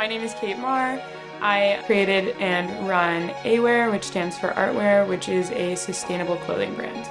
My name is Kate Marr. I created and run AWear, which stands for AWear, which is a sustainable clothing brand.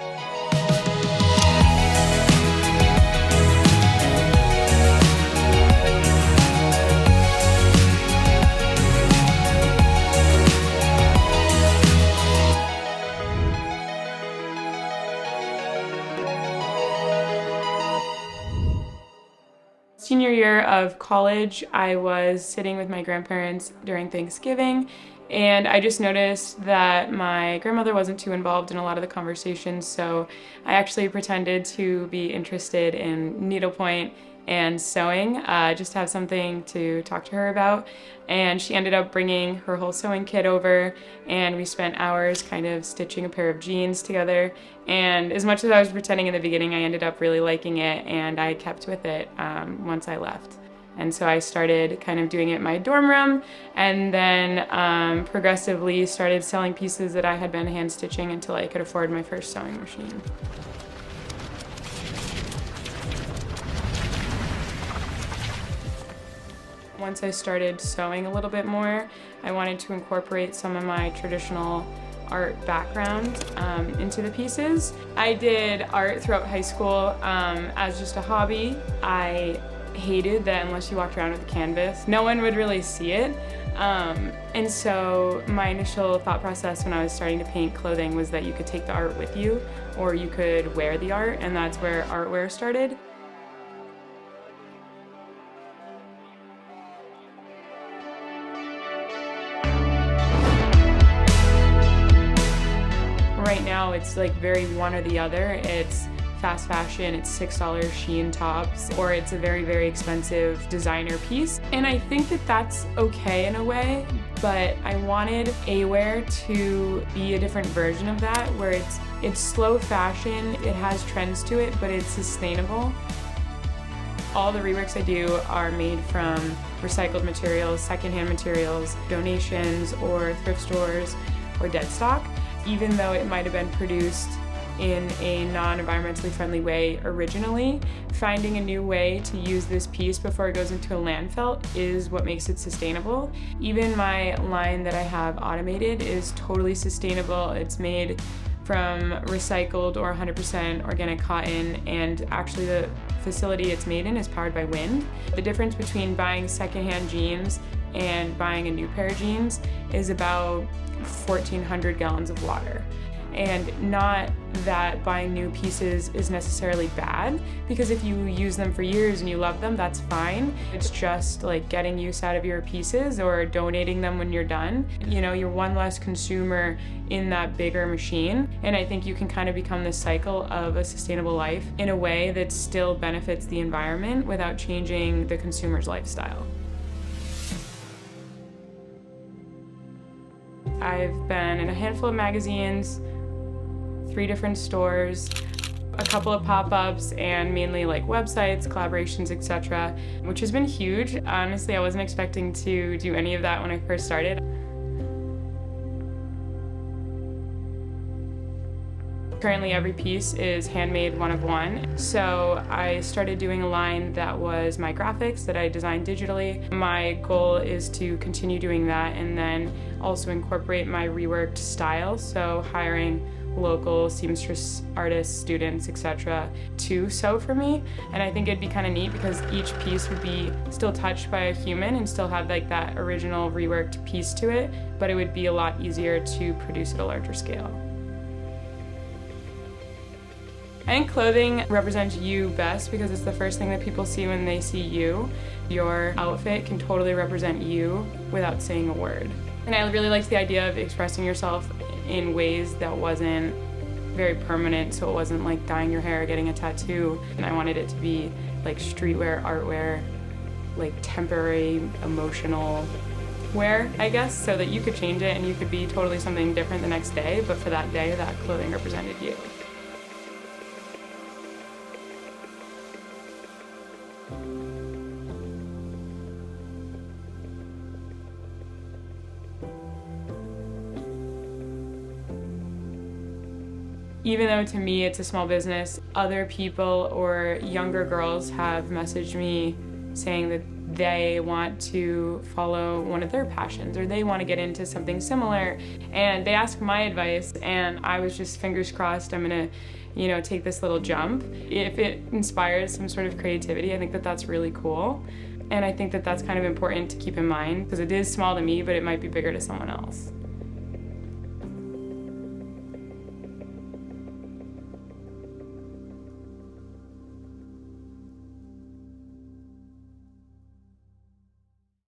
Senior year of college, I was sitting with my grandparents during Thanksgiving, and I just noticed that my grandmother wasn't too involved in a lot of the conversations, so I actually pretended to be interested in needlepoint and sewing, just to have something to talk to her about. And she ended up bringing her whole sewing kit over, and we spent hours kind of stitching a pair of jeans together. And as much as I was pretending in the beginning, I ended up really liking it, and I kept with it once I left. And so I started kind of doing it in my dorm room, and then progressively started selling pieces that I had been hand stitching until I could afford my first sewing machine. Once I started sewing a little bit more, I wanted to incorporate some of my traditional art background into the pieces. I did art throughout high school as just a hobby. I hated that unless you walked around with a canvas, no one would really see it. And so my initial thought process when I was starting to paint clothing was that you could take the art with you, or you could wear the art, and that's where AWear started. Right now it's like very one or the other. It's fast fashion, it's $6 Shein tops, or it's a very, very expensive designer piece. And I think that that's okay in a way, but I wanted AWear to be a different version of that, where it's slow fashion, it has trends to it, but it's sustainable. All the reworks I do are made from recycled materials, secondhand materials, donations, or thrift stores, or dead stock. Even though it might have been produced in a non-environmentally friendly way originally, finding a new way to use this piece before it goes into a landfill is what makes it sustainable. Even my line that I have automated is totally sustainable. It's made from recycled or 100% organic cotton, and actually the facility it's made in is powered by wind. The difference between buying secondhand jeans and buying a new pair of jeans is about 1,400 gallons of water. And not that buying new pieces is necessarily bad, because if you use them for years and you love them, that's fine. It's just like getting use out of your pieces or donating them when you're done. You know, you're one less consumer in that bigger machine. And I think you can kind of become this cycle of a sustainable life in a way that still benefits the environment without changing the consumer's lifestyle. I've been in a handful of magazines, 3 different stores, a couple of pop-ups, and mainly like websites, collaborations, etc., which has been huge. Honestly, I wasn't expecting to do any of that when I first started. Currently every piece is handmade one of one. So I started doing a line that was my graphics that I designed digitally. My goal is to continue doing that and then also incorporate my reworked style, so hiring local seamstress artists, students, etc. to sew for me. And I think it'd be kind of neat because each piece would be still touched by a human and still have like that original reworked piece to it, but it would be a lot easier to produce at a larger scale. I think clothing represents you best because it's the first thing that people see when they see you. Your outfit can totally represent you without saying a word. And I really liked the idea of expressing yourself in ways that wasn't very permanent, so it wasn't like dyeing your hair or getting a tattoo. And I wanted it to be like streetwear, artwear, like temporary, emotional wear, I guess, so that you could change it and you could be totally something different the next day, but for that day, that clothing represented you. Even though to me it's a small business, other people or younger girls have messaged me saying that they want to follow one of their passions or they want to get into something similar. And they asked my advice and I was just fingers crossed I'm gonna, take this little jump. If it inspires some sort of creativity, I think that that's really cool. And I think that that's kind of important to keep in mind because it is small to me, but it might be bigger to someone else.